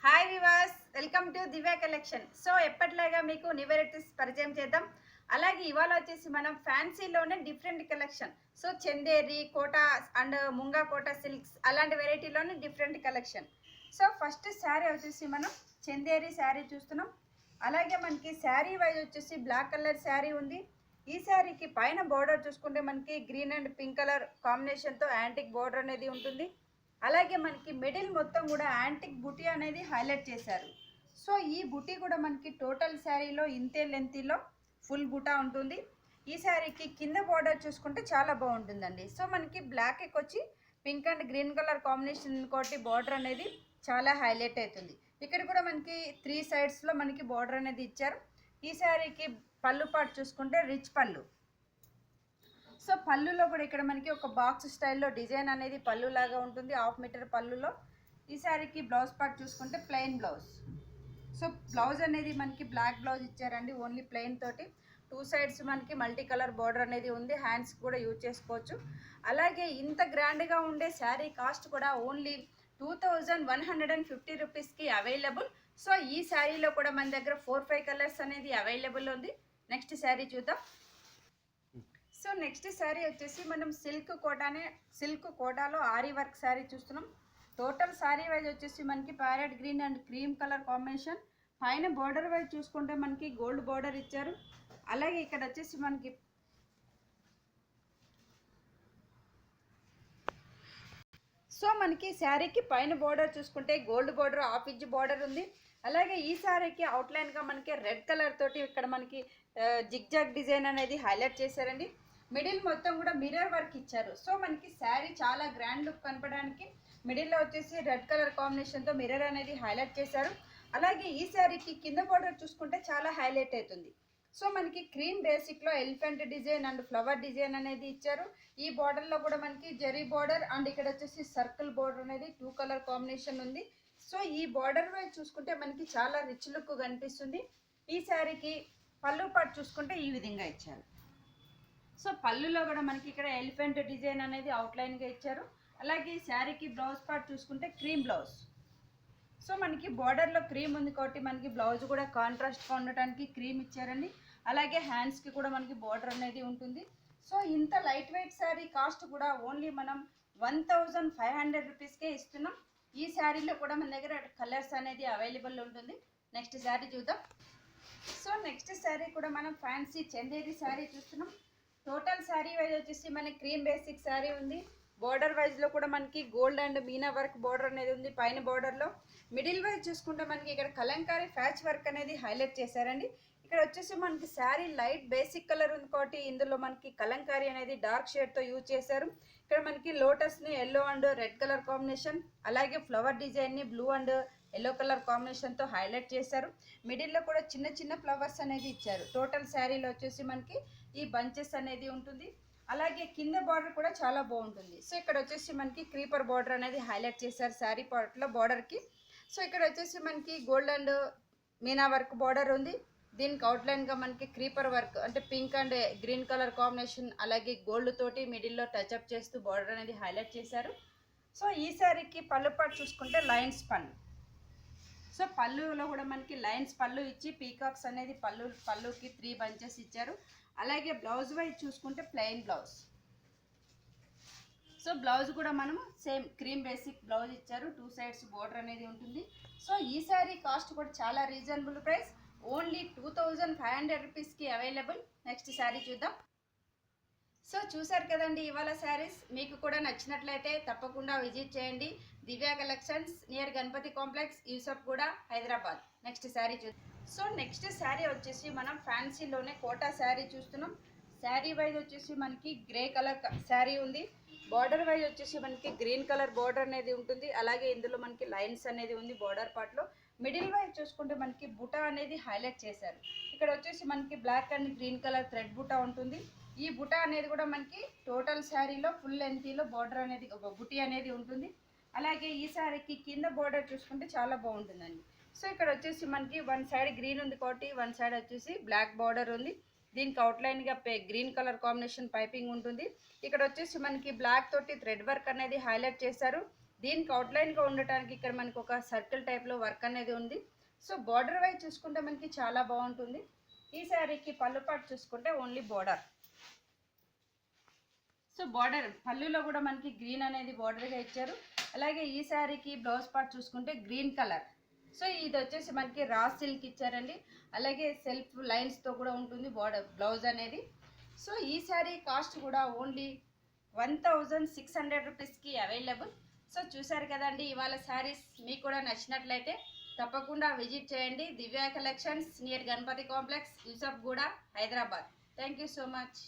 Hi వివాస్, welcome to Divya collection. So ఎప్పటిలాగా మీకు న్యూ వెరైటీస్ పరిచయం చేద్దాం. అలాగే ఇవాళ వచ్చేసి మనం ఫ్యాన్సీలోనే different collection. So Chanderi Kota and Munga Kota silks అలాంటి వెరైటీలోనే different collection. So first sari వచ్చేసి మనం చందేరి శారీ చూస్తున్నాం. అలాగే మనకి శారీ వైజ్ వచ్చేసి బ్లాక్ కలర్ శారీ ఉంది. ఈ శారీకి పైన బోర్డర్ చూసుకుంటే మనకి గ్రీన్ అండ్ పింక్ కలర్ కాంబినేషన్తో యాంటిక్ బోర్డర్ అనేది ఉంటుంది. అలాగే మనకి మిడిల్ మొత్తం కూడా యాంటిక్ బుటీ అనేది హైలైట్ చేశారు. సో ఈ బుటీ కూడా మనకి టోటల్ శారీలో ఇంతే లెంతీలో ఫుల్ బుటా ఉంటుంది. ఈ శారీకి కింద బార్డర్ చూసుకుంటే చాలా బాగుంటుందండి. సో మనకి బ్లాక్ వచ్చి pink and green colour combination కోటి బార్డర్ అనేది చాలా హైలైట్ అవుతుంది. ఇక్కడ కూడా మనకి 3 సైడ్స్లో మనకి బార్డర్ అనేది ఇచ్చారు. ఈ శారీకి పళ్ళు పాటు చూసుకుంటే రిచ్ పళ్ళు. సో పళ్ళులో కూడా ఇక్కడ మనకి ఒక బాక్స్ స్టైల్లో డిజైన్ అనేది పళ్ళు లాగా ఉంటుంది. 1/2 మీటర్ పళ్ళులో. ఈ శారీకి బ్లౌజ్ పార్ట్ చూసుకుంటే ప్లెయిన్ బ్లౌజ్. సో బ్లౌజ్ అనేది మనకి బ్లాక్ బ్లౌజ్ ఇచ్చారండి, ఓన్లీ ప్లెయిన్ తోటి. 2 సైడ్స్ మనకి మల్టీ కలర్ బార్డర్ అనేది ఉంది. హ్యాండ్స్ కూడా యూజ్ చేసుకోవచ్చు. అలాగే ఇంత గ్రాండ్గా ఉండే శారీ కాస్ట్ కూడా ఓన్లీ 2150 రూపీస్కి అవైలబుల్. సో ఈ శారీలో కూడా మన దగ్గర 4-5 కలర్స్ అనేది అవైలబుల్ ఉంది. నెక్స్ట్ శారీ చూద్దాం. సో నెక్స్ట్ శారీ వచ్చేసి మనం సిల్క్ కోటాలో ఆరీ వర్క్ శారీ చూస్తున్నాం. టోటల్ శారీ వైజ్ వచ్చేసి మనకి parrot green and cream colour combination. పైన బార్డర్ వైజ్ చూసుకుంటే మనకి గోల్డ్ బార్డర్ ఇచ్చారు. అలాగే ఇక్కడ వచ్చేసి మనకి శారీకి పైన బార్డర్ చూసుకుంటే గోల్డ్ బార్డర్, 1/2 ఇంచ్ బార్డర్ ఉంది. అలాగే ఈ శారీకి అవుట్లైన్గా మనకి రెడ్ కలర్ తోటి ఇక్కడ మనకి జిగ్జాగ్ డిజైన్ అనేది హైలైట్ చేశారండి. మిడిల్ మొత్తం కూడా మిర్రర్ వర్క్ ఇచ్చారు. సో మనకి శారీ చాలా గ్రాండ్ లుక్ కనపడడానికి మిడిల్లో వచ్చేసి రెడ్ కలర్ కాంబినేషన్తో మిర్రర్ అనేది హైలైట్ చేశారు. అలాగే ఈ శారీకి కింద బార్డర్ చూసుకుంటే చాలా హైలైట్ అవుతుంది. సో మనకి క్రీమ్ బేసిక్లో elephant design and flower design అనేది ఇచ్చారు. ఈ బార్డర్లో కూడా మనకి జెరీ బార్డర్ అండ్ ఇక్కడ వచ్చేసి సర్కిల్ బార్డర్ అనేది 2 కలర్ కాంబినేషన్ ఉంది. సో ఈ బార్డర్ వైజ్ చూసుకుంటే మనకి చాలా రిచ్ లుక్ కనిపిస్తుంది. ఈ శారీకి పళ్ళు పాటు చూసుకుంటే ఈ విధంగా ఇచ్చారు. సో పళ్ళులో కూడా మనకి ఇక్కడ ఎలిఫెంట్ డిజైన్ అనేది అవుట్లైన్గా ఇచ్చారు. అలాగే ఈ శారీకి బ్లౌజ్ పార్ట్ చూసుకుంటే క్రీమ్ బ్లౌజ్. సో మనకి బార్డర్లో క్రీమ్ ఉంది కాబట్టి మనకి బ్లౌజ్ కూడా కాంట్రాస్ట్గా ఉండటానికి క్రీమ్ ఇచ్చారండి. అలాగే హ్యాండ్స్కి కూడా మనకి బార్డర్ అనేది ఉంటుంది. సో ఇంత లైట్ వెయిట్ శారీ కాస్ట్ కూడా ఓన్లీ మనం 1500 రూపీస్కే ఇస్తున్నాం. ఈ శారీలో కూడా మన దగ్గర కలర్స్ అనేది అవైలబుల్ ఉంటుంది. నెక్స్ట్ శారీ చూద్దాం. సో నెక్స్ట్ శారీ కూడా మనం ఫ్యాన్సీ చందేరి శారీ చూస్తున్నాం. టోటల్ శారీ వైజ్ వచ్చేసి మనకి క్రీమ్ బేసిక్ శారీ ఉంది. బార్డర్ వైజ్లో కూడా మనకి gold and Meena work border అనేది ఉంది. పైన బార్డర్లో మిడిల్ వైజ్ చూసుకుంటే మనకి ఇక్కడ కలంకారీ ప్యాచ్ వర్క్ అనేది హైలైట్ చేశారండి. ఇక్కడ వచ్చేసి మనకి శారీ లైట్ బేసిక్ కలర్ ఉంది కాబట్టి ఇందులో మనకి కలంకారీ అనేది డార్క్ షేడ్తో యూజ్ చేశారు. ఇక్కడ మనకి లోటస్ని yellow and red colour combination, అలాగే ఫ్లవర్ డిజైన్ని బ్లూ అండ్ ఎల్లో కలర్ కాంబినేషన్తో హైలైట్ చేశారు. మిడిల్లో కూడా చిన్న చిన్న ఫ్లవర్స్ అనేది ఇచ్చారు. టోటల్ శారీలో వచ్చేసి మనకి ఈ బంచెస్ అనేది ఉంటుంది. అలాగే కింద బార్డర్ కూడా చాలా బాగుంటుంది. సో ఇక్కడ వచ్చేసి మనకి క్రీపర్ బార్డర్ అనేది హైలైట్ చేశారు శారీ పార్ట్లో బార్డర్కి. సో ఇక్కడ వచ్చేసి మనకి gold and Meena work border ఉంది. దీనికి అవుట్లైన్గా మనకి క్రీపర్ వర్క్ అంటే pink and green colour combination అలాగే గోల్డ్ తోటి మిడిల్లో టచ్అప్ చేస్తూ బార్డర్ అనేది హైలైట్ చేశారు. సో ఈ శారీకి పళ్ళు పాటు చూసుకుంటే లైన్స్ పళ్ళు. సో పళ్ళులో కూడా మనకి లైన్స్ పళ్ళు ఇచ్చి పీకాక్స్ అనేది పళ్ళుకి 3 బంచెస్ ఇచ్చారు. అలాగే బ్లౌజ్ వైజ్ చూసుకుంటే ప్లెయిన్ బ్లౌజ్. సో బ్లౌజ్ కూడా మనము సేమ్ క్రీమ్ బేసిక్ బ్లౌజ్ ఇచ్చారు. 2 సైడ్స్ బోర్డర్ అనేది ఉంటుంది. సో ఈ శారీ కాస్ట్ కూడా చాలా రీజనబుల్ ప్రైస్, ఓన్లీ 2500 రూపీస్కి అవైలబుల్. నెక్స్ట్ శారీ చూద్దాం. సో చూసారు కదండి ఇవాళ శారీస్. మీకు కూడా నచ్చినట్లయితే తప్పకుండా విజిట్ చేయండి. Divya collections near Ganapati complex, Yousufguda, Hyderabad. Next sari చూద్దాం. సో నెక్స్ట్ శారీ వచ్చేసి మనం ఫ్యాన్సీలోనే కోటా శారీ చూస్తున్నాం. శారీ వైజ్ వచ్చేసి మనకి గ్రే కలర్ శారీ ఉంది. బార్డర్ వైజ్ వచ్చేసి మనకి గ్రీన్ కలర్ బార్డర్ అనేది ఉంటుంది. అలాగే ఇందులో మనకి లైన్స్ అనేది ఉంది బార్డర్ పార్ట్లో. మిడిల్ వైజ్ చూసుకుంటే మనకి బుటా అనేది హైలైట్ చేశారు. ఇక్కడ వచ్చేసి మనకి black and green colour thread బుటా ఉంటుంది. ఈ బుటా అనేది కూడా మనకి టోటల్ శారీలో ఫుల్ లెంతీలో బార్డర్ అనేది బుటీ అనేది ఉంటుంది. అలాగే ఈ శారీకి కింద బార్డర్ చూసుకుంటే చాలా బాగుంటుందండి. సో ఇక్కడ వచ్చేసి మనకి 1 సైడ్ గ్రీన్ ఉంది కాబట్టి 1 సైడ్ వచ్చేసి బ్లాక్ బార్డర్ ఉంది. దీనికి అవుట్లైన్గా గ్రీన్ కలర్ కాంబినేషన్ పైపింగ్ ఉంటుంది. ఇక్కడ వచ్చేసి మనకి బ్లాక్ తోటి థ్రెడ్ వర్క్ అనేది హైలైట్ చేశారు. దీనికి అవుట్లైన్గా ఉండటానికి ఇక్కడ మనకు ఒక సర్కిల్ టైప్లో వర్క్ అనేది ఉంది. సో బార్డర్ వైజ్ చూసుకుంటే మనకి చాలా బాగుంటుంది. ఈ శారీకి పళ్ళు పాటు చూసుకుంటే ఓన్లీ బార్డర్. సో బార్డర్ పళ్ళులో కూడా మనకి గ్రీన్ అనేది బార్డర్గా ఇచ్చారు. అలాగే ఈ శారీకి బ్లౌజ్ పార్ట్ చూసుకుంటే గ్రీన్ కలర్. సో ఇది వచ్చేసి మనకి రా సిల్క్ ఇచ్చారండి. అలాగే సెల్ఫ్ లైన్స్తో కూడా ఉంటుంది బార్డర్ బ్లౌజ్ అనేది. సో ఈ శారీ కాస్ట్ కూడా ఓన్లీ 1600 రూపీస్కి అవైలబుల్. సో చూసారు కదండి ఇవాళ శారీస్. మీకు కూడా నచ్చినట్లయితే తప్పకుండా విజిట్ చేయండి Divya collections near Ganapati complex, Yousufguda, Hyderabad. Thank you so much.